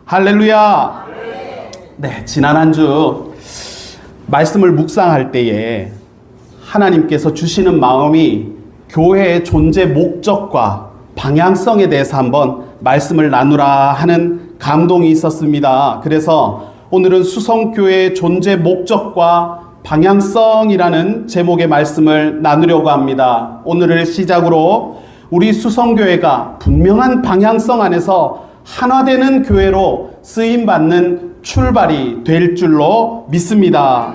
할렐루야. 네, 지난 한 주 말씀을 묵상할 때에 하나님께서 주시는 마음이 교회의 존재 목적과 방향성에 대해서 한번 말씀을 나누라 하는 감동이 있었습니다. 그래서 오늘은 수성교회의 존재 목적과 방향성이라는 제목의 말씀을 나누려고 합니다. 오늘을 시작으로 우리 수성교회가 분명한 방향성 안에서 하나되는 교회로 쓰임받는 출발이 될 줄로 믿습니다.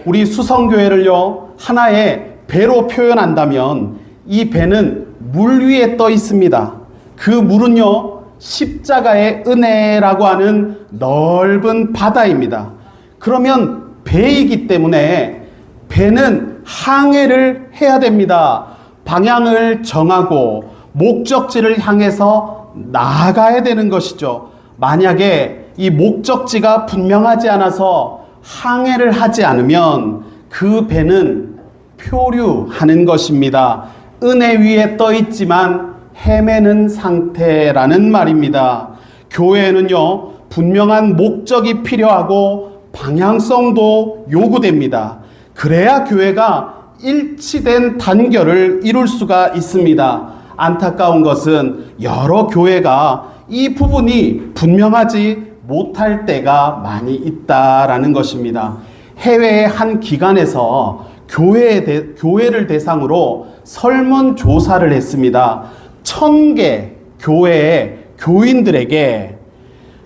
우리 수성교회를요, 하나의 배로 표현한다면 이 배는 물 위에 떠 있습니다. 그 물은요, 십자가의 은혜라고 하는 넓은 바다입니다. 그러면 배이기 때문에 배는 항해를 해야 됩니다. 방향을 정하고 목적지를 향해서 나아가야 되는 것이죠. 만약에 이 목적지가 분명하지 않아서 항해를 하지 않으면 그 배는 표류하는 것입니다. 은혜 위에 떠 있지만 헤매는 상태라는 말입니다. 교회에는요, 분명한 목적이 필요하고 방향성도 요구됩니다. 그래야 교회가 일치된 단결을 이룰 수가 있습니다. 안타까운 것은 여러 교회가 이 부분이 분명하지 못할 때가 많이 있다라는 것입니다. 해외의 한 기관에서 교회를 대상으로 설문조사를 했습니다. 1000개 교회의 교인들에게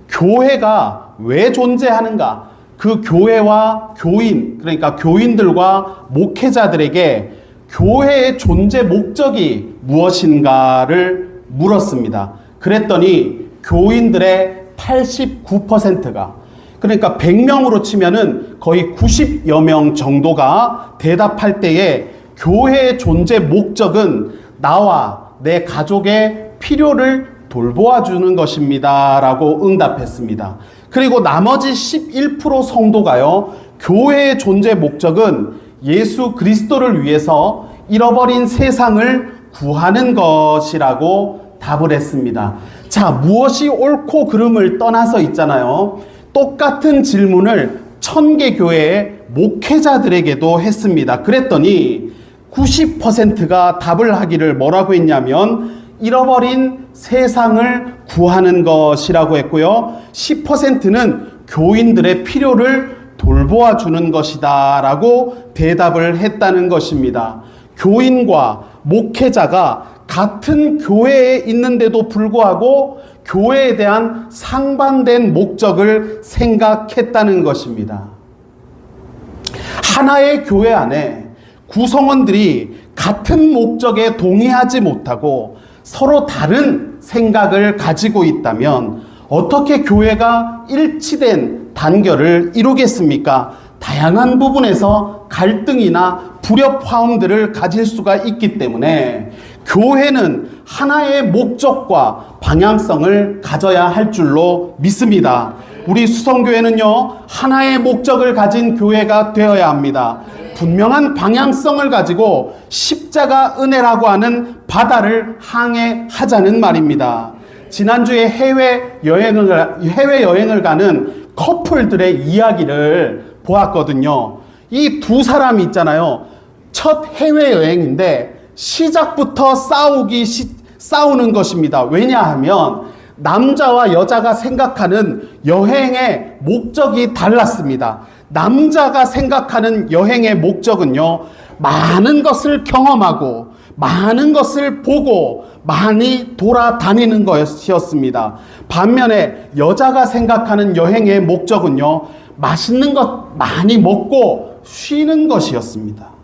교회가 왜 존재하는가, 그 교회와 교인, 그러니까 교인들과 목회자들에게 교회의 존재 목적이 무엇인가를 물었습니다. 그랬더니 교인들의 89%가, 그러니까 100명으로 치면은 거의 90여 명 정도가 대답할 때에 교회의 존재 목적은 나와 내 가족의 필요를 돌보아 주는 것입니다 라고 응답했습니다. 그리고 나머지 11% 성도가요, 교회의 존재 목적은 예수 그리스도를 위해서 잃어버린 세상을 구하는 것이라고 답을 했습니다. 자, 무엇이 옳고 그름을 떠나서 있잖아요. 똑같은 질문을 1000개 교회의 목회자들에게도 했습니다. 그랬더니 90%가 답을 하기를 뭐라고 했냐면 잃어버린 세상을 구하는 것이라고 했고요. 10%는 교인들의 필요를 돌보아 주는 것이다 라고 대답을 했다는 것입니다. 교인과 목회자가 같은 교회에 있는데도 불구하고 교회에 대한 상반된 목적을 생각했다는 것입니다. 하나의 교회 안에 구성원들이 같은 목적에 동의하지 못하고 서로 다른 생각을 가지고 있다면 어떻게 교회가 일치된 단결을 이루겠습니까? 다양한 부분에서 갈등이나 불협화음들을 가질 수가 있기 때문에 교회는 하나의 목적과 방향성을 가져야 할 줄로 믿습니다. 우리 수성교회는요, 하나의 목적을 가진 교회가 되어야 합니다. 분명한 방향성을 가지고 십자가 은혜라고 하는 바다를 항해하자는 말입니다. 지난주에 해외여행을 가는 커플들의 이야기를 보았거든요. 이 두 사람이 있잖아요. 첫 해외여행인데 시작부터 싸우는 것입니다. 왜냐하면 남자와 여자가 생각하는 여행의 목적이 달랐습니다. 남자가 생각하는 여행의 목적은요, 많은 것을 경험하고 많은 것을 보고 많이 돌아다니는 것이었습니다. 반면에 여자가 생각하는 여행의 목적은요, 맛있는 것 많이 먹고 쉬는 것이었습니다.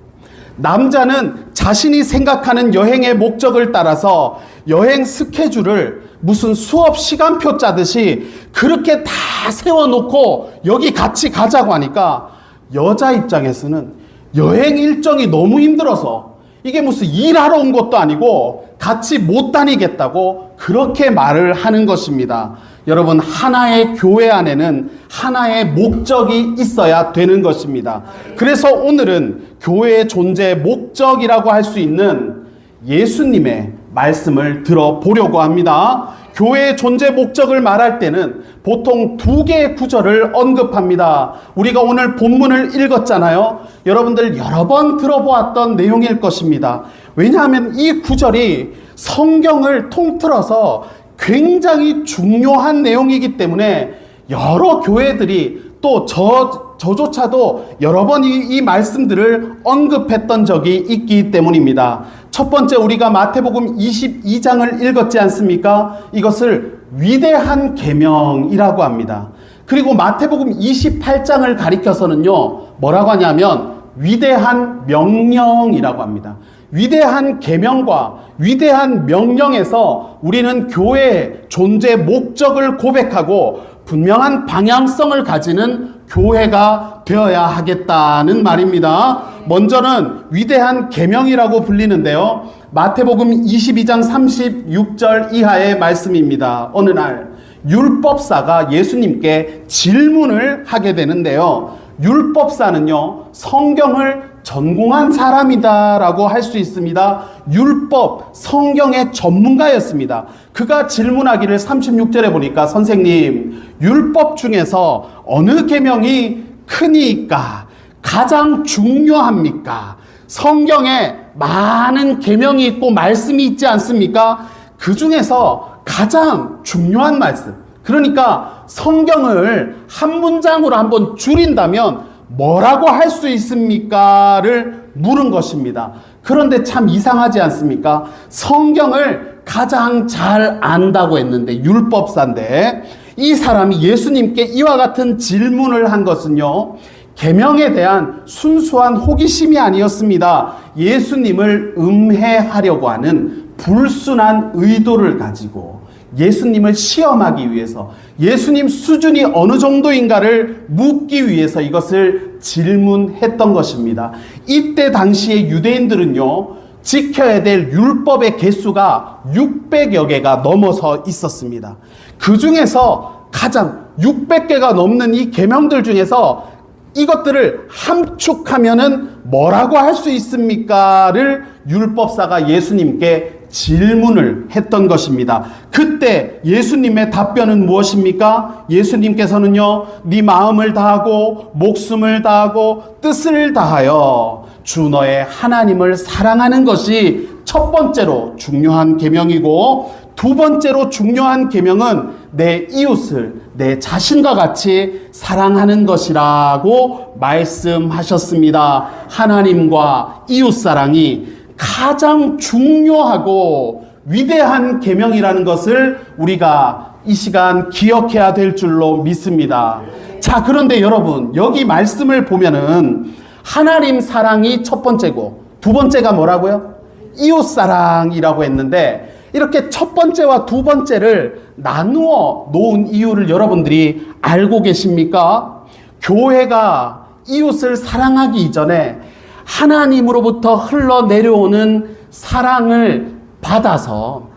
남자는 자신이 생각하는 여행의 목적을 따라서 여행 스케줄을 무슨 수업 시간표 짜듯이 그렇게 다 세워놓고 여기 같이 가자고 하니까 여자 입장에서는 여행 일정이 너무 힘들어서 이게 무슨 일하러 온 것도 아니고 같이 못 다니겠다고 그렇게 말을 하는 것입니다. 여러분, 하나의 교회 안에는 하나의 목적이 있어야 되는 것입니다. 그래서 오늘은 교회의 존재 목적이라고 할 수 있는 예수님의 말씀을 들어보려고 합니다. 교회의 존재 목적을 말할 때는 보통 두 개의 구절을 언급합니다. 우리가 오늘 본문을 읽었잖아요. 여러분들 여러 번 들어보았던 내용일 것입니다. 왜냐하면 이 구절이 성경을 통틀어서 굉장히 중요한 내용이기 때문에 여러 교회들이 또 저조차도 여러 번 이 말씀들을 언급했던 적이 있기 때문입니다. 첫 번째, 우리가 마태복음 22장을 읽었지 않습니까? 이것을 위대한 계명이라고 합니다. 그리고 마태복음 28장을 가리켜서는요, 뭐라고 하냐면 위대한 명령이라고 합니다. 위대한 계명과 위대한 명령에서 우리는 교회의 존재 목적을 고백하고 분명한 방향성을 가지는 교회가 되어야 하겠다는 말입니다. 먼저는 위대한 계명이라고 불리는데요. 마태복음 22장 36절 이하의 말씀입니다. 어느 날 율법사가 예수님께 질문을 하게 되는데요. 율법사는요, 성경을 전공한 사람이다라고 할 수 있습니다. 율법, 성경의 전문가였습니다. 그가 질문하기를 36절에 보니까, 선생님, 율법 중에서 어느 계명이 크니까? 가장 중요합니까? 성경에 많은 계명이 있고 말씀이 있지 않습니까? 그 중에서 가장 중요한 말씀, 그러니까 성경을 한 문장으로 한번 줄인다면 뭐라고 할 수 있습니까?를 물은 것입니다. 그런데 참 이상하지 않습니까? 성경을 가장 잘 안다고 했는데, 율법사인데 이 사람이 예수님께 이와 같은 질문을 한 것은요, 계명에 대한 순수한 호기심이 아니었습니다. 예수님을 음해하려고 하는 불순한 의도를 가지고 예수님을 시험하기 위해서, 예수님 수준이 어느 정도인가를 묻기 위해서 이것을 질문했던 것입니다. 이때 당시의 유대인들은요, 지켜야 될 율법의 개수가 600여 개가 넘어서 있었습니다. 그 중에서 가장 600개가 넘는 이 계명들 중에서 이것들을 함축하면은 뭐라고 할 수 있습니까?를 율법사가 예수님께 질문을 했던 것입니다. 그때 예수님의 답변은 무엇입니까? 예수님께서는요, 네 마음을 다하고 목숨을 다하고 뜻을 다하여 주 너의 하나님을 사랑하는 것이 첫 번째로 중요한 계명이고, 두 번째로 중요한 계명은 내 이웃을 내 자신과 같이 사랑하는 것이라고 말씀하셨습니다. 하나님과 이웃 사랑이 가장 중요하고 위대한 계명이라는 것을 우리가 이 시간 기억해야 될 줄로 믿습니다. 자, 그런데 여러분, 여기 말씀을 보면은 하나님 사랑이 첫 번째고 두 번째가 뭐라고요? 이웃 사랑이라고 했는데, 이렇게 첫 번째와 두 번째를 나누어 놓은 이유를 여러분들이 알고 계십니까? 교회가 이웃을 사랑하기 이전에 하나님으로부터 흘러내려오는 사랑을 받아서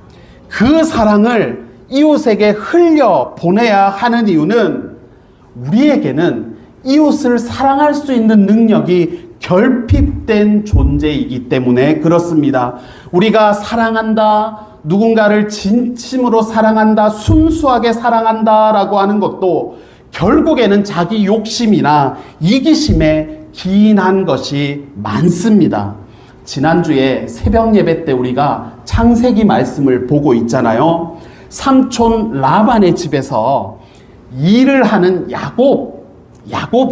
그 사랑을 이웃에게 흘려 보내야 하는 이유는, 우리에게는 이웃을 사랑할 수 있는 능력이 결핍된 존재이기 때문에 그렇습니다. 우리가 사랑한다, 누군가를 진심으로 사랑한다, 순수하게 사랑한다라고 하는 것도 결국에는 자기 욕심이나 이기심에 기인한 것이 많습니다. 지난주에 새벽 예배 때 우리가 창세기 말씀을 보고 있잖아요. 삼촌 라반의 집에서 일을 하는 야곱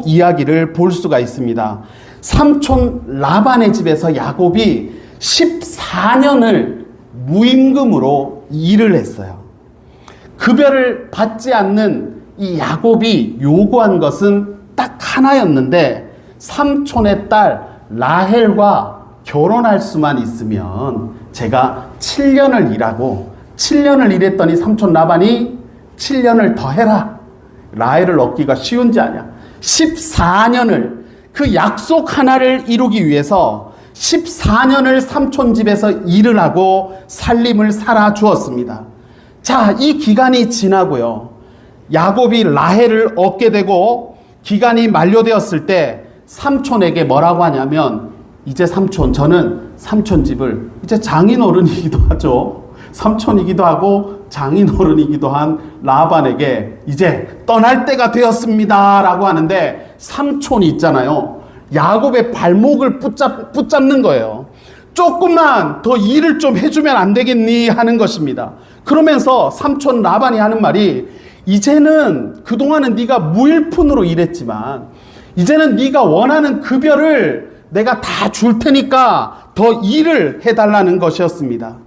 이야기를 볼 수가 있습니다. 삼촌 라반의 집에서 야곱이 14년을 무임금으로 일을 했어요. 급여를 받지 않는 이 야곱이 요구한 것은 딱 하나였는데, 삼촌의 딸 라헬과 결혼할 수만 있으면 제가 7년을 일하고, 7년을 일했더니 삼촌 라반이 7년을 더 해라. 라헬을 얻기가 쉬운지 아냐. 14년을, 그 약속 하나를 이루기 위해서 14년을 삼촌 집에서 일을 하고 살림을 살아주었습니다. 자, 이 기간이 지나고요, 야곱이 라헬을 얻게 되고 기간이 만료되었을 때 삼촌에게 뭐라고 하냐면, 이제 삼촌, 저는 삼촌 집을, 이제 장인어른이기도 하죠. 삼촌이기도 하고 장인어른이기도 한 라반에게 이제 떠날 때가 되었습니다 라고 하는데, 삼촌이 있잖아요, 야곱의 발목을 붙잡는 거예요. 조금만 더 일을 좀 해주면 안 되겠니 하는 것입니다. 그러면서 삼촌 라반이 하는 말이, 이제는 그동안은 네가 무일푼으로 일했지만 이제는 네가 원하는 급여를 내가 다 줄 테니까 더 일을 해달라는 것이었습니다.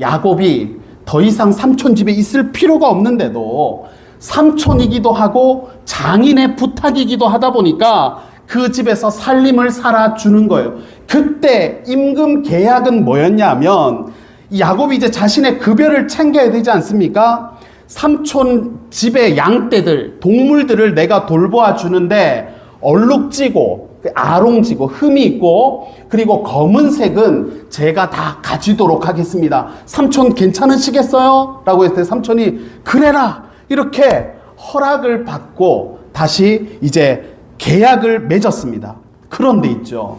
야곱이 더 이상 삼촌 집에 있을 필요가 없는데도 삼촌이기도 하고 장인의 부탁이기도 하다 보니까 그 집에서 살림을 살아주는 거예요. 그때 임금 계약은 뭐였냐면, 야곱이 이제 자신의 급여를 챙겨야 되지 않습니까? 삼촌 집의 양떼들, 동물들을 내가 돌보아 주는데 얼룩지고 아롱지고 흠이 있고 그리고 검은색은 제가 다 가지도록 하겠습니다. 삼촌 괜찮으시겠어요? 라고 했을 때 삼촌이 그래라 이렇게 허락을 받고 다시 이제 계약을 맺었습니다. 그런데 있죠,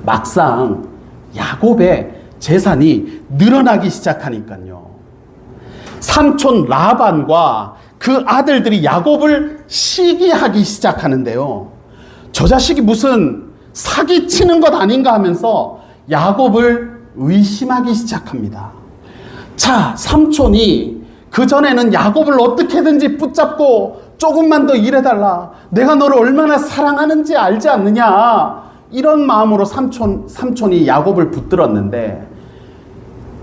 막상 야곱의 재산이 늘어나기 시작하니까요, 삼촌 라반과 그 아들들이 야곱을 시기하기 시작하는데요, 저 자식이 무슨 사기치는 것 아닌가 하면서 야곱을 의심하기 시작합니다. 자, 삼촌이 그전에는 야곱을 어떻게든지 붙잡고 조금만 더 일해달라, 내가 너를 얼마나 사랑하는지 알지 않느냐, 이런 마음으로 삼촌이 야곱을 붙들었는데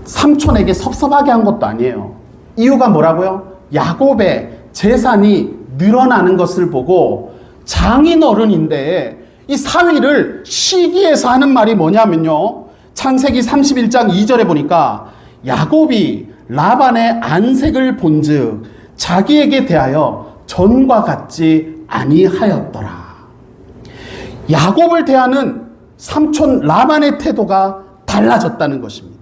삼촌에게 섭섭하게 한 것도 아니에요. 이유가 뭐라고요? 야곱의 재산이 늘어나는 것을 보고 장인 어른인데 이 사위를 시기해서 하는 말이 뭐냐면요, 창세기 31장 2절에 보니까 야곱이 라반의 안색을 본즉 자기에게 대하여 전과 같지 아니하였더라. 야곱을 대하는 삼촌 라반의 태도가 달라졌다는 것입니다.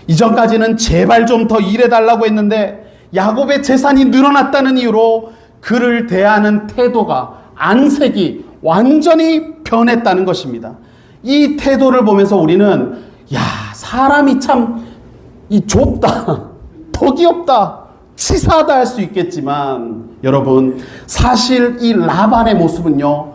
이전까지는 제발 좀 더 일해달라고 했는데 야곱의 재산이 늘어났다는 이유로 그를 대하는 태도가, 안색이 완전히 변했다는 것입니다. 이 태도를 보면서 우리는 사람이 참 좁다, 덕이 없다, 치사하다 할 수 있겠지만 여러분, 사실 이 라반의 모습은요,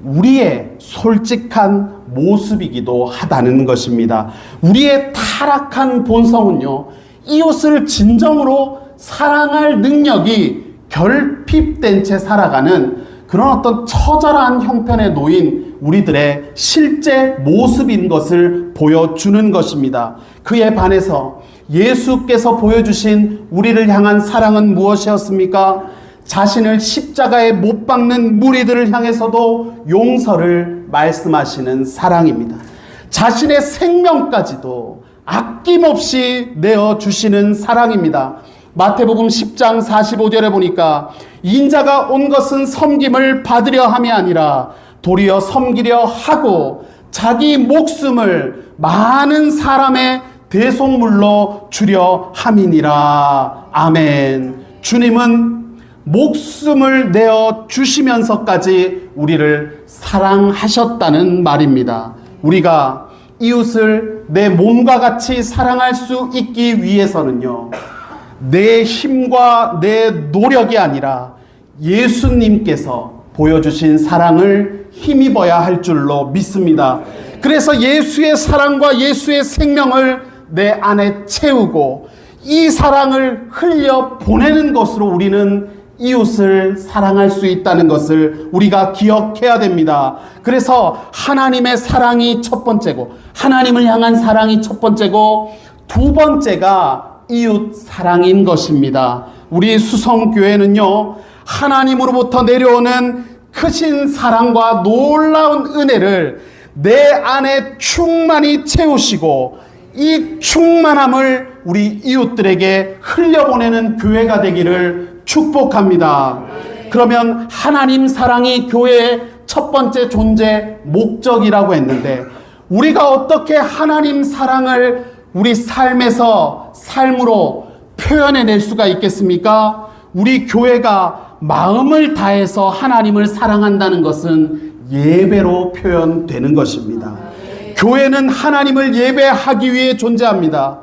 우리의 솔직한 모습이기도 하다는 것입니다. 우리의 타락한 본성은요, 이웃을 진정으로 사랑할 능력이 결핍된 채 살아가는 그런 어떤 처절한 형편에 놓인 우리들의 실제 모습인 것을 보여주는 것입니다. 그에 반해서 예수께서 보여주신 우리를 향한 사랑은 무엇이었습니까? 자신을 십자가에 못 박는 무리들을 향해서도 용서를 말씀하시는 사랑입니다. 자신의 생명까지도 아낌없이 내어주시는 사랑입니다. 마태복음 10장 45절에 보니까 인자가 온 것은 섬김을 받으려 함이 아니라 도리어 섬기려 하고 자기 목숨을 많은 사람의 대속물로 주려 함이니라. 아멘. 주님은 목숨을 내어 주시면서까지 우리를 사랑하셨다는 말입니다. 우리가 이웃을 내 몸과 같이 사랑할 수 있기 위해서는요, 내 힘과 내 노력이 아니라 예수님께서 보여주신 사랑을 힘입어야 할 줄로 믿습니다. 그래서 예수의 사랑과 예수의 생명을 내 안에 채우고 이 사랑을 흘려 보내는 것으로 우리는 이웃을 사랑할 수 있다는 것을 우리가 기억해야 됩니다. 그래서 하나님의 사랑이 첫 번째고, 하나님을 향한 사랑이 첫 번째고, 두 번째가 이웃 사랑인 것입니다. 우리 수성교회는요, 하나님으로부터 내려오는 크신 사랑과 놀라운 은혜를 내 안에 충만히 채우시고 이 충만함을 우리 이웃들에게 흘려보내는 교회가 되기를 축복합니다. 그러면 하나님 사랑이 교회의 첫 번째 존재 목적이라고 했는데, 우리가 어떻게 하나님 사랑을 우리 삶에서 삶으로 표현해낼 수가 있겠습니까? 우리 교회가 마음을 다해서 하나님을 사랑한다는 것은 예배로 표현되는 것입니다. 교회는 하나님을 예배하기 위해 존재합니다.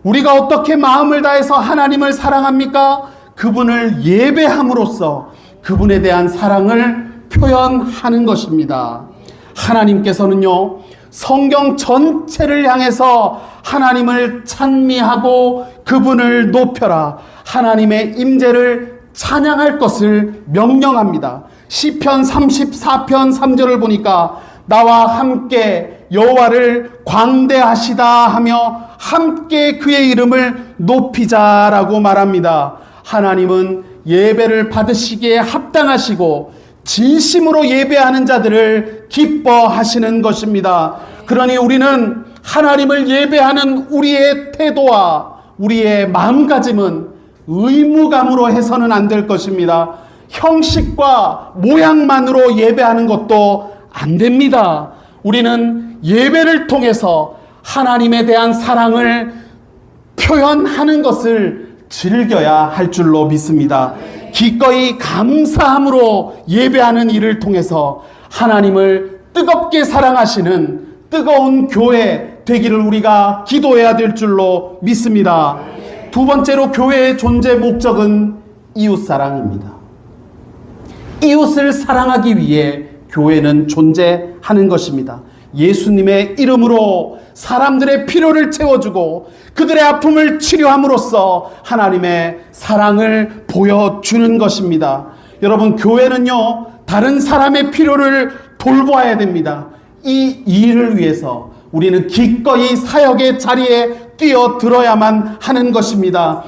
우리가 어떻게 마음을 다해서 하나님을 사랑합니까? 그분을 예배함으로써 그분에 대한 사랑을 표현하는 것입니다. 하나님께서는요, 성경 전체를 향해서 하나님을 찬미하고 그분을 높여라, 하나님의 임재를 찬양할 것을 명령합니다. 시편 34편 3절을 보니까 나와 함께 여호와를 광대하시다 하며 함께 그의 이름을 높이자라고 말합니다. 하나님은 예배를 받으시기에 합당하시고 진심으로 예배하는 자들을 기뻐하시는 것입니다. 그러니 우리는 하나님을 예배하는 우리의 태도와 우리의 마음가짐은 의무감으로 해서는 안 될 것입니다. 형식과 모양만으로 예배하는 것도 안 됩니다. 우리는 예배를 통해서 하나님에 대한 사랑을 표현하는 것을 즐겨야 할 줄로 믿습니다. 기꺼이 감사함으로 예배하는 일을 통해서 하나님을 뜨겁게 사랑하시는 뜨거운 교회 되기를 우리가 기도해야 될 줄로 믿습니다. 두 번째로 교회의 존재 목적은 이웃사랑입니다. 이웃을 사랑하기 위해 교회는 존재하는 것입니다. 예수님의 이름으로 사람들의 필요를 채워주고 그들의 아픔을 치료함으로써 하나님의 사랑을 보여주는 것입니다. 여러분, 교회는요, 다른 사람의 필요를 돌보아야 됩니다. 이 일을 위해서 우리는 기꺼이 사역의 자리에 뛰어들어야만 하는 것입니다.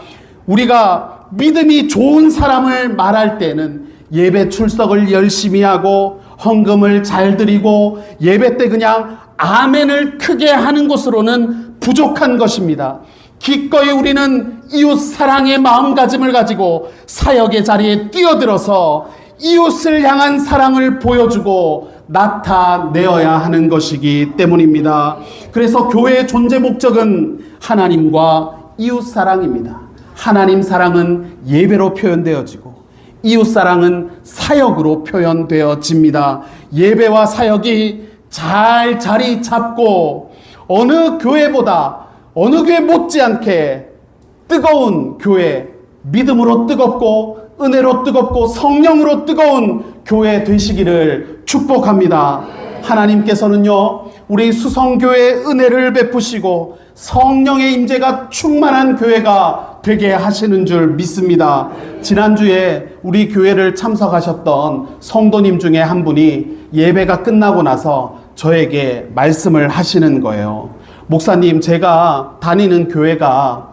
우리가 믿음이 좋은 사람을 말할 때는 예배 출석을 열심히 하고 헌금을 잘 드리고 예배 때 그냥 아멘을 크게 하는 것으로는 부족한 것입니다. 기꺼이 우리는 이웃 사랑의 마음가짐을 가지고 사역의 자리에 뛰어들어서 이웃을 향한 사랑을 보여주고 나타내어야 하는 것이기 때문입니다. 그래서 교회의 존재 목적은 하나님과 이웃 사랑입니다. 하나님 사랑은 예배로 표현되어지고 이웃 사랑은 사역으로 표현되어집니다. 예배와 사역이 잘 자리 잡고 어느 교회보다 어느 교회 못지않게 뜨거운 교회, 믿음으로 뜨겁고 은혜로 뜨겁고 성령으로 뜨거운 교회 되시기를 축복합니다. 하나님께서는요, 우리 수성교회의 은혜를 베푸시고 성령의 임재가 충만한 교회가 되게 하시는 줄 믿습니다. 지난주에 우리 교회를 참석하셨던 성도님 중에 한 분이 예배가 끝나고 나서 저에게 말씀을 하시는 거예요. 목사님, 제가 다니는 교회가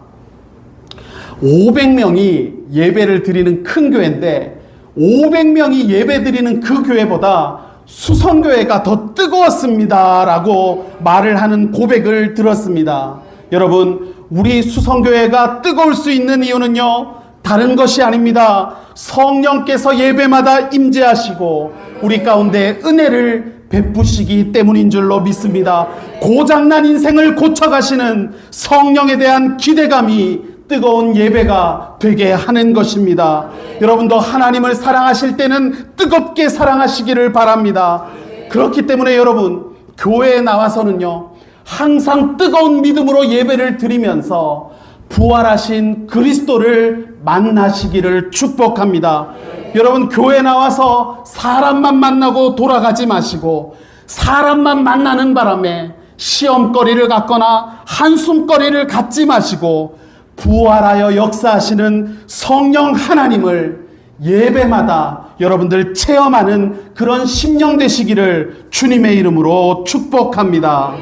500명이 예배를 드리는 큰 교회인데 500명이 예배 드리는 그 교회보다 수성교회가 더 뜨거웠습니다 라고 말을 하는 고백을 들었습니다. 여러분, 우리 수성교회가 뜨거울 수 있는 이유는요, 다른 것이 아닙니다. 성령께서 예배마다 임재하시고 우리 가운데 은혜를 베푸시기 때문인 줄로 믿습니다. 고장난 인생을 고쳐가시는 성령에 대한 기대감이 뜨거운 예배가 되게 하는 것입니다. 여러분도 하나님을 사랑하실 때는 뜨겁게 사랑하시기를 바랍니다. 그렇기 때문에 여러분, 교회에 나와서는요, 항상 뜨거운 믿음으로 예배를 드리면서 부활하신 그리스도를 만나시기를 축복합니다. 여러분, 교회 나와서 사람만 만나고 돌아가지 마시고 사람만 만나는 바람에 시험거리를 갖거나 한숨거리를 갖지 마시고 부활하여 역사하시는 성령 하나님을 예배마다 여러분들 체험하는 그런 심령 되시기를 주님의 이름으로 축복합니다.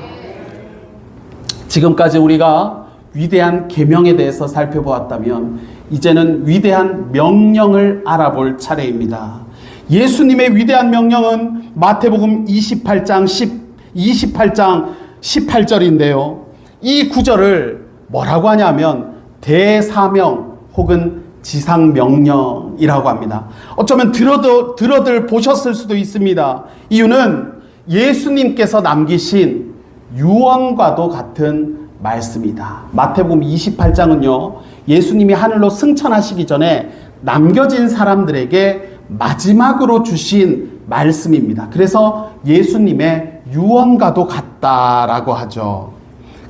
지금까지 우리가 위대한 계명에 대해서 살펴보았다면 이제는 위대한 명령을 알아볼 차례입니다. 예수님의 위대한 명령은 마태복음 28장 18절인데요. 이 구절을 뭐라고 하냐면 대사명 혹은 지상명령이라고 합니다. 어쩌면 들어들 보셨을 수도 있습니다. 이유는 예수님께서 남기신 유언과도 같은 말씀이다. 마태복음 28장은요, 예수님이 하늘로 승천하시기 전에 남겨진 사람들에게 마지막으로 주신 말씀입니다. 그래서 예수님의 유언과도 같다라고 하죠.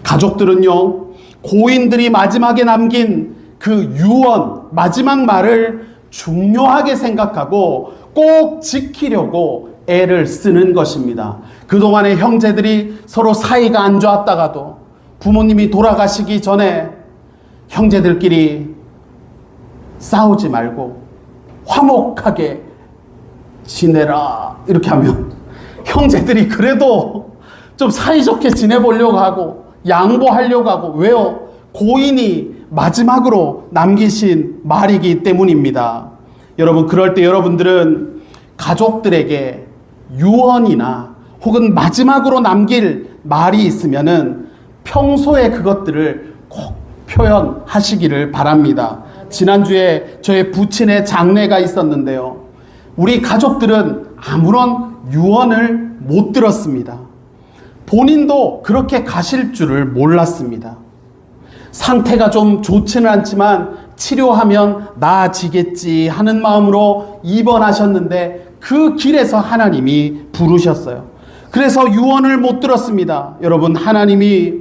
가족들은요, 고인들이 마지막에 남긴 그 유언, 마지막 말을 중요하게 생각하고 꼭 지키려고 애를 쓰는 것입니다. 그동안에 형제들이 서로 사이가 안 좋았다가도 부모님이 돌아가시기 전에 형제들끼리 싸우지 말고 화목하게 지내라 이렇게 하면 형제들이 그래도 좀 사이좋게 지내보려고 하고 양보하려고 하고, 왜요? 고인이 마지막으로 남기신 말이기 때문입니다. 여러분, 그럴 때 여러분들은 가족들에게 유언이나 혹은 마지막으로 남길 말이 있으면은 평소에 그것들을 꼭 표현하시기를 바랍니다. 지난주에 저의 부친의 장례가 있었는데요. 우리 가족들은 아무런 유언을 못 들었습니다. 본인도 그렇게 가실 줄을 몰랐습니다. 상태가 좀 좋지는 않지만 치료하면 나아지겠지 하는 마음으로 입원하셨는데 그 길에서 하나님이 부르셨어요. 그래서 유언을 못 들었습니다. 여러분, 하나님이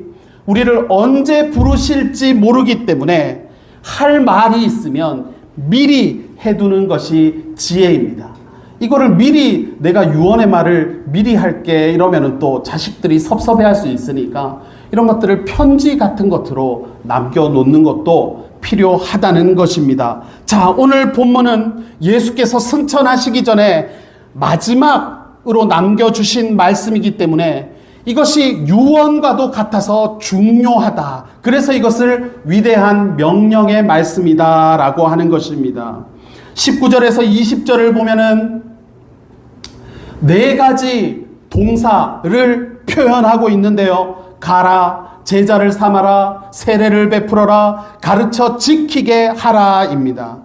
우리를 언제 부르실지 모르기 때문에 할 말이 있으면 미리 해두는 것이 지혜입니다. 이거를 미리 내가 유언의 말을 미리 할게 이러면은 또 자식들이 섭섭해할 수 있으니까 이런 것들을 편지 같은 것으로 남겨놓는 것도 필요하다는 것입니다. 자, 오늘 본문은 예수께서 승천하시기 전에 마지막으로 남겨주신 말씀이기 때문에 이것이 유언과도 같아서 중요하다. 그래서 이것을 위대한 명령의 말씀이다라고 하는 것입니다. 19절에서 20절을 보면은 네 가지 동사를 표현하고 있는데요. 가라, 제자를 삼아라, 세례를 베풀어라, 가르쳐 지키게 하라입니다.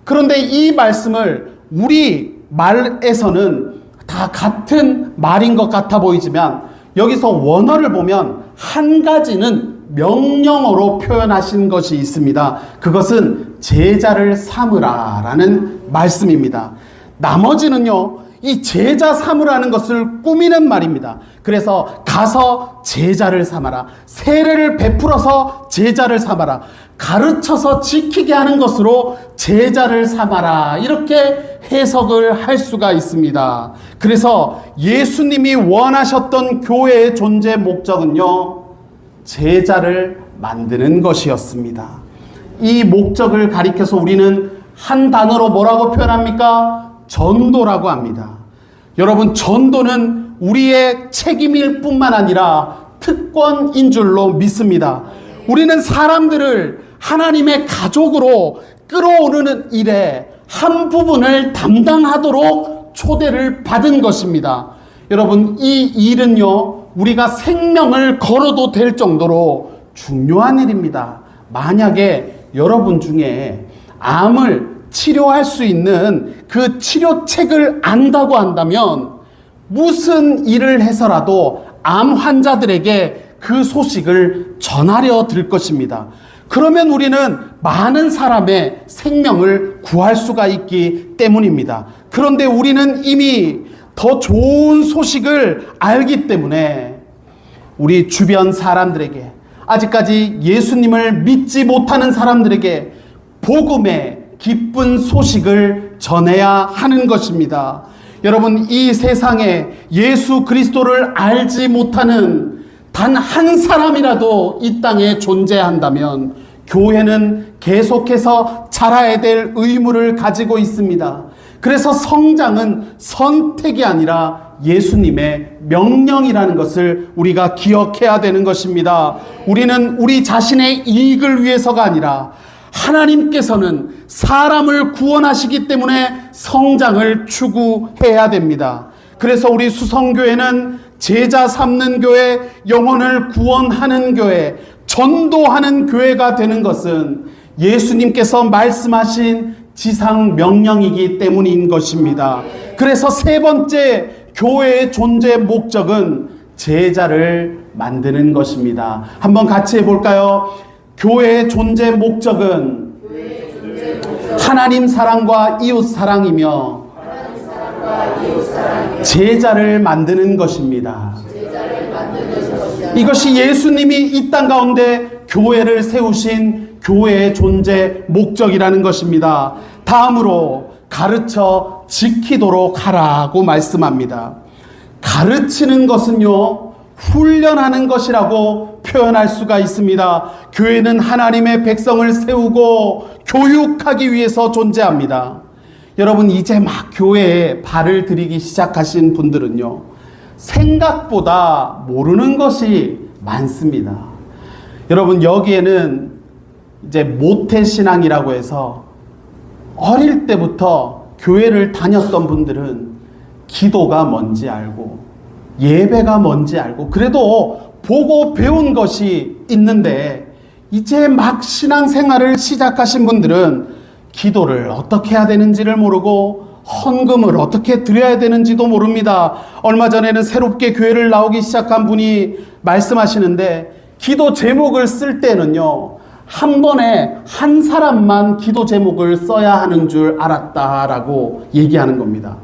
그런데 이 말씀을 우리 말에서는 다 같은 말인 것 같아 보이지만 여기서 원어를 보면 한 가지는 명령어로 표현하신 것이 있습니다. 그것은 제자를 삼으라라는 말씀입니다. 나머지는요, 이 제자 삼으라는 것을 꾸미는 말입니다. 그래서 가서 제자를 삼아라, 세례를 베풀어서 제자를 삼아라, 가르쳐서 지키게 하는 것으로 제자를 삼아라, 이렇게 해석을 할 수가 있습니다. 그래서 예수님이 원하셨던 교회의 존재 목적은요, 제자를 만드는 것이었습니다. 이 목적을 가리켜서 우리는 한 단어로 뭐라고 표현합니까? 전도라고 합니다. 여러분, 전도는 우리의 책임일 뿐만 아니라 특권인 줄로 믿습니다. 우리는 사람들을 하나님의 가족으로 끌어오르는 일에 한 부분을 담당하도록 초대를 받은 것입니다. 여러분, 이 일은요, 우리가 생명을 걸어도 될 정도로 중요한 일입니다. 만약에 여러분 중에 암을 치료할 수 있는 그 치료책을 안다고 한다면 무슨 일을 해서라도 암 환자들에게 그 소식을 전하려 들 것입니다. 그러면 우리는 많은 사람의 생명을 구할 수가 있기 때문입니다. 그런데 우리는 이미 더 좋은 소식을 알기 때문에 우리 주변 사람들에게, 아직까지 예수님을 믿지 못하는 사람들에게 복음의 기쁜 소식을 전해야 하는 것입니다. 여러분, 이 세상에 예수 그리스도를 알지 못하는 단 한 사람이라도 이 땅에 존재한다면 교회는 계속해서 자라야 될 의무를 가지고 있습니다. 그래서 성장은 선택이 아니라 예수님의 명령이라는 것을 우리가 기억해야 되는 것입니다. 우리는 우리 자신의 이익을 위해서가 아니라 하나님께서는 사람을 구원하시기 때문에 성장을 추구해야 됩니다. 그래서 우리 수성교회는 제자 삼는 교회, 영혼을 구원하는 교회, 전도하는 교회가 되는 것은 예수님께서 말씀하신 지상 명령이기 때문인 것입니다. 그래서 세 번째 교회의 존재 목적은 제자를 만드는 것입니다. 한번 같이 해볼까요? 교회의 존재 목적은 하나님 사랑과 이웃 사랑이며 제자를 만드는 것입니다. 이것이 예수님이 이 땅 가운데 교회를 세우신 교회의 존재 목적이라는 것입니다. 다음으로 가르쳐 지키도록 하라고 말씀합니다. 가르치는 것은요, 훈련하는 것이라고 표현할 수가 있습니다. 교회는 하나님의 백성을 세우고 교육하기 위해서 존재합니다. 여러분, 이제 막 교회에 발을 들이기 시작하신 분들은요, 생각보다 모르는 것이 많습니다. 여러분, 여기에는 이제 모태신앙이라고 해서 어릴 때부터 교회를 다녔던 분들은 기도가 뭔지 알고 예배가 뭔지 알고 그래도 보고 배운 것이 있는데, 이제 막 신앙생활을 시작하신 분들은 기도를 어떻게 해야 되는지를 모르고 헌금을 어떻게 드려야 되는지도 모릅니다. 얼마 전에는 새롭게 교회를 나오기 시작한 분이 말씀하시는데, 기도 제목을 쓸 때는요, 한 번에 한 사람만 기도 제목을 써야 하는 줄 알았다라고 얘기하는 겁니다.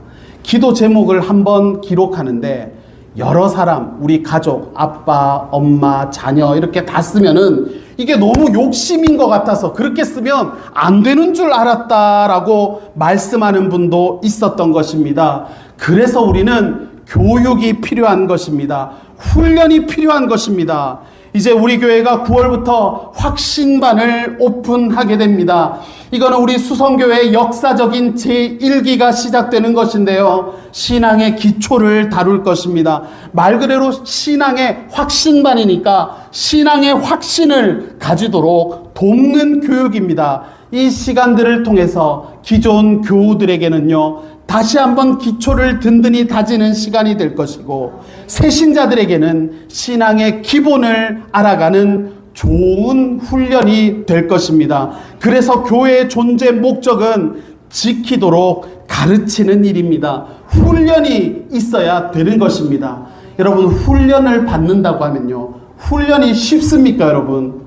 기도 제목을 한 번 기록하는데 여러 사람, 우리 가족, 아빠, 엄마, 자녀 이렇게 다 쓰면은 이게 너무 욕심인 것 같아서 그렇게 쓰면 안 되는 줄 알았다라고 말씀하는 분도 있었던 것입니다. 그래서 우리는 교육이 필요한 것입니다. 훈련이 필요한 것입니다. 이제 우리 교회가 9월부터 확신반을 오픈하게 됩니다. 이거는 우리 수성교회의 역사적인 제1기가 시작되는 것인데요, 신앙의 기초를 다룰 것입니다. 말 그대로 신앙의 확신반이니까 신앙의 확신을 가지도록 돕는 교육입니다. 이 시간들을 통해서 기존 교우들에게는요, 다시 한번 기초를 든든히 다지는 시간이 될 것이고, 새신자들에게는 신앙의 기본을 알아가는 좋은 훈련이 될 것입니다. 그래서 교회의 존재 목적은 지키도록 가르치는 일입니다. 훈련이 있어야 되는 것입니다. 여러분, 훈련을 받는다고 하면요, 훈련이 쉽습니까, 여러분?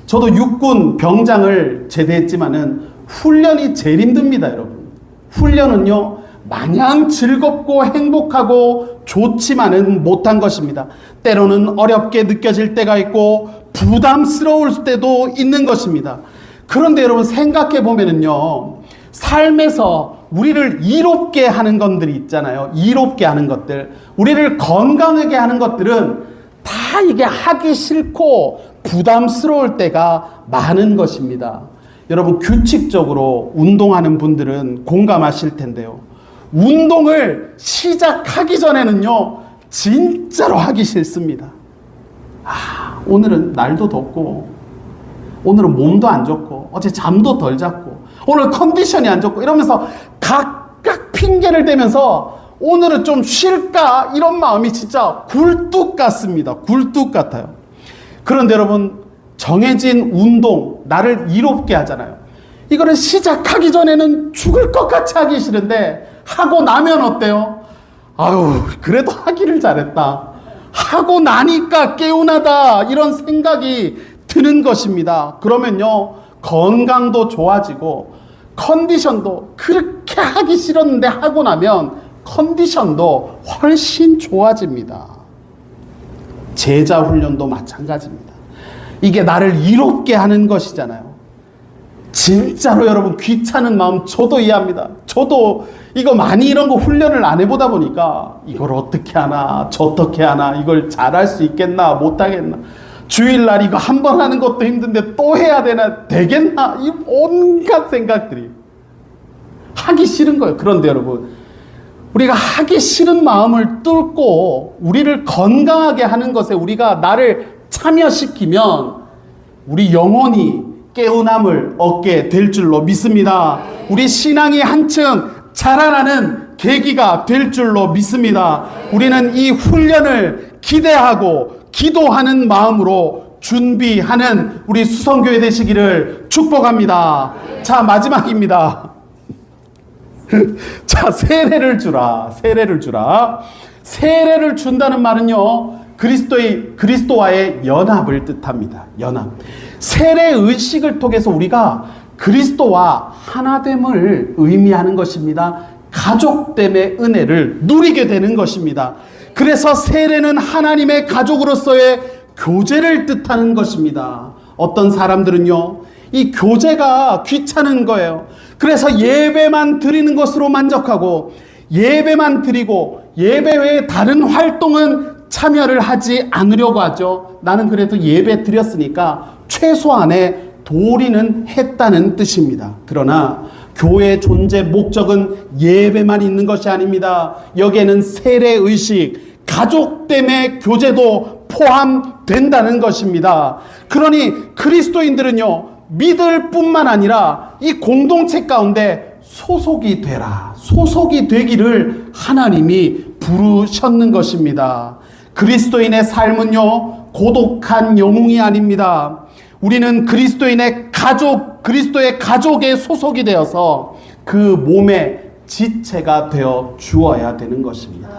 저도 육군 병장을 제대했지만은 훈련이 제일 힘듭니다, 여러분. 훈련은요, 마냥 즐겁고 행복하고 좋지만은 못한 것입니다. 때로는 어렵게 느껴질 때가 있고 부담스러울 때도 있는 것입니다. 그런데 여러분, 생각해 보면은요, 삶에서 우리를 이롭게 하는 것들이 있잖아요. 이롭게 하는 것들, 우리를 건강하게 하는 것들은 다 이게 하기 싫고 부담스러울 때가 많은 것입니다. 여러분, 규칙적으로 운동하는 분들은 공감하실 텐데요, 운동을 시작하기 전에는요, 진짜로 하기 싫습니다. 오늘은 날도 덥고, 오늘은 몸도 안 좋고, 어제 잠도 덜 잤고, 오늘 컨디션이 안 좋고, 이러면서 각각 핑계를 대면서 오늘은 좀 쉴까? 이런 마음이 진짜 굴뚝 같습니다. 굴뚝 같아요. 그런데 여러분, 정해진 운동, 나를 이롭게 하잖아요. 이거는 시작하기 전에는 죽을 것 같이 하기 싫은데, 하고 나면 어때요? 아유, 그래도 하기를 잘했다. 하고 나니까 개운하다. 이런 생각이 드는 것입니다. 그러면요, 건강도 좋아지고 컨디션도, 그렇게 하기 싫었는데 하고 나면 컨디션도 훨씬 좋아집니다. 제자 훈련도 마찬가지입니다. 이게 나를 이롭게 하는 것이잖아요. 진짜로 여러분, 귀찮은 마음 저도 이해합니다. 저도 이거 많이 이런 거 훈련을 안 해보다 보니까 이걸 어떻게 하나, 저 어떻게 하나, 이걸 잘할 수 있겠나, 못하겠나, 주일날 이거 한 번 하는 것도 힘든데 또 해야 되나, 되겠나, 이 온갖 생각들이 하기 싫은 거예요. 그런데 여러분, 우리가 하기 싫은 마음을 뚫고 우리를 건강하게 하는 것에 우리가 나를 참여시키면 우리 영혼이 깨어남을 얻게 될 줄로 믿습니다. 우리 신앙이 한층 자라나는 계기가 될 줄로 믿습니다. 우리는 이 훈련을 기대하고 기도하는 마음으로 준비하는 우리 수성교회 되시기를 축복합니다. 자, 마지막입니다. 자, 세례를 주라. 세례를 주라. 세례를 준다는 말은요, 그리스도와의 연합을 뜻합니다. 연합. 세례 의식을 통해서 우리가 그리스도와 하나됨을 의미하는 것입니다. 가족됨의 은혜를 누리게 되는 것입니다. 그래서 세례는 하나님의 가족으로서의 교제를 뜻하는 것입니다. 어떤 사람들은요, 이 교제가 귀찮은 거예요. 그래서 예배만 드리는 것으로 만족하고 예배만 드리고 예배 외에 다른 활동은 참여를 하지 않으려고 하죠. 나는 그래도 예배 드렸으니까 최소한의 도리는 했다는 뜻입니다. 그러나 교회의 존재 목적은 예배만 있는 것이 아닙니다. 여기에는 세례의식, 가족됨의 교제도 포함된다는 것입니다. 그러니 그리스도인들은요, 믿을 뿐만 아니라 이 공동체 가운데 소속이 되라, 소속이 되기를 하나님이 부르셨는 것입니다. 그리스도인의 삶은요, 고독한 영웅이 아닙니다. 우리는 그리스도인의 가족, 그리스도의 가족에 소속이 되어서 그 몸의 지체가 되어 주어야 되는 것입니다.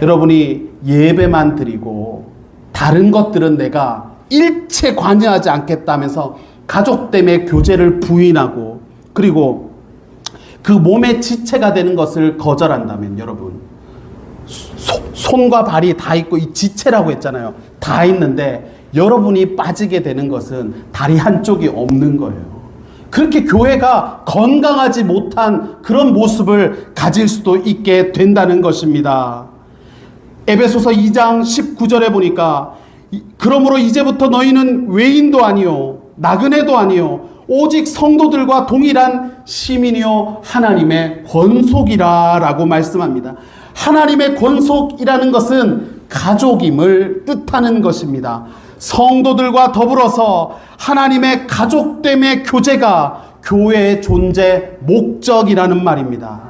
여러분이 예배만 드리고 다른 것들은 내가 일체 관여하지 않겠다면서 가족됨의 교제를 부인하고 그리고 그 몸의 지체가 되는 것을 거절한다면 여러분, 손과 발이 다 있고 이 지체라고 했잖아요. 다 있는데 여러분이 빠지게 되는 것은 다리 한쪽이 없는 거예요. 그렇게 교회가 건강하지 못한 그런 모습을 가질 수도 있게 된다는 것입니다. 에베소서 2장 19절에 보니까 그러므로 이제부터 너희는 외인도 아니요 나그네도 아니요 오직 성도들과 동일한 시민이요 하나님의 권속이라 라고 말씀합니다. 하나님의 권속이라는 것은 가족임을 뜻하는 것입니다. 성도들과 더불어서 하나님의 가족됨의 교제가 교회의 존재 목적이라는 말입니다.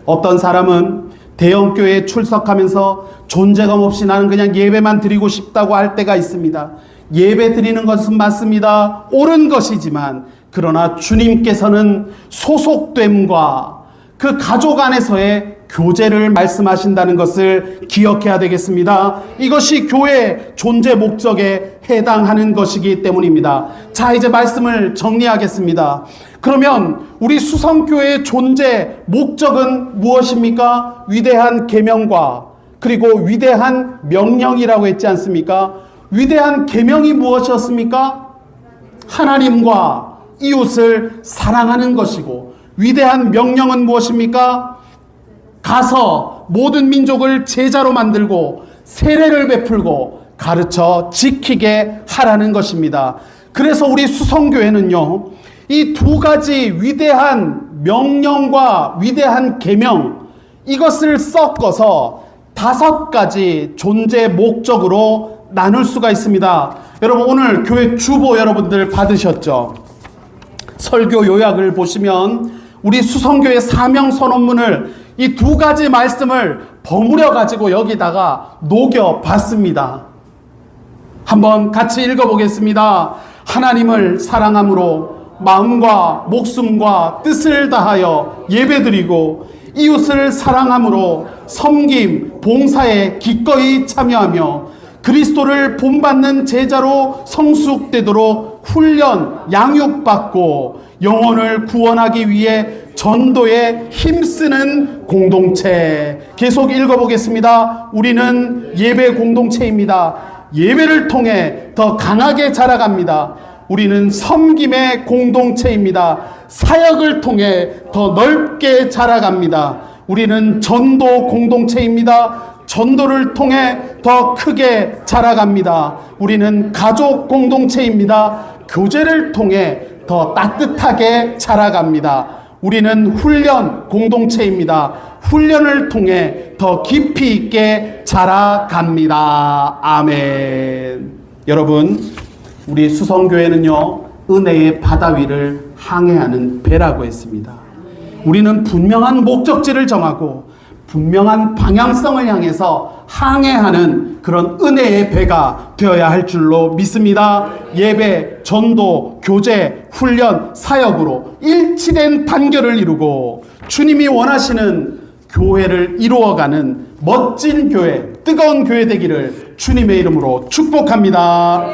어떤 사람은 대형교회에 출석하면서 존재감 없이 나는 그냥 예배만 드리고 싶다고 할 때가 있습니다. 예배 드리는 것은 맞습니다. 옳은 것이지만 그러나 주님께서는 소속됨과 그 가족 안에서의 교제를 말씀하신다는 것을 기억해야 되겠습니다. 이것이 교회의 존재 목적에 해당하는 것이기 때문입니다. 자, 이제 말씀을 정리하겠습니다. 그러면 우리 수성교회의 존재 목적은 무엇입니까? 위대한 계명과 그리고 위대한 명령이라고 했지 않습니까? 위대한 계명이 무엇이었습니까? 하나님과 이웃을 사랑하는 것이고, 위대한 명령은 무엇입니까? 가서 모든 민족을 제자로 만들고 세례를 베풀고 가르쳐 지키게 하라는 것입니다. 그래서 우리 수성교회는요, 이 두 가지 위대한 명령과 위대한 계명, 이것을 섞어서 5가지 존재 목적으로 나눌 수가 있습니다. 여러분, 오늘 교회 주보 여러분들 받으셨죠? 설교 요약을 보시면 우리 수성교회 사명 선언문을 이 2가지 말씀을 버무려 가지고 여기다가 녹여 봤습니다. 한번 같이 읽어보겠습니다. 하나님을 사랑함으로 마음과 목숨과 뜻을 다하여 예배드리고 이웃을 사랑함으로 섬김, 봉사에 기꺼이 참여하며 그리스도를 본받는 제자로 성숙되도록 훈련, 양육받고 영혼을 구원하기 위해 전도에 힘쓰는 공동체. 계속 읽어보겠습니다. 우리는 예배 공동체입니다. 예배를 통해 더 강하게 자라갑니다. 우리는 섬김의 공동체입니다. 사역을 통해 더 넓게 자라갑니다. 우리는 전도 공동체입니다. 전도를 통해 더 크게 자라갑니다. 우리는 가족 공동체입니다. 교제를 통해 더 따뜻하게 자라갑니다. 우리는 훈련 공동체입니다. 훈련을 통해 더 깊이 있게 자라갑니다. 아멘. 여러분, 우리 수성교회는요, 은혜의 바다 위를 항해하는 배라고 했습니다. 우리는 분명한 목적지를 정하고 분명한 방향성을 향해서 항해하는 그런 은혜의 배가 되어야 할 줄로 믿습니다. 예배, 전도, 교제, 훈련, 사역으로 일치된 단결을 이루고 주님이 원하시는 교회를 이루어가는 멋진 교회, 뜨거운 교회 되기를 주님의 이름으로 축복합니다.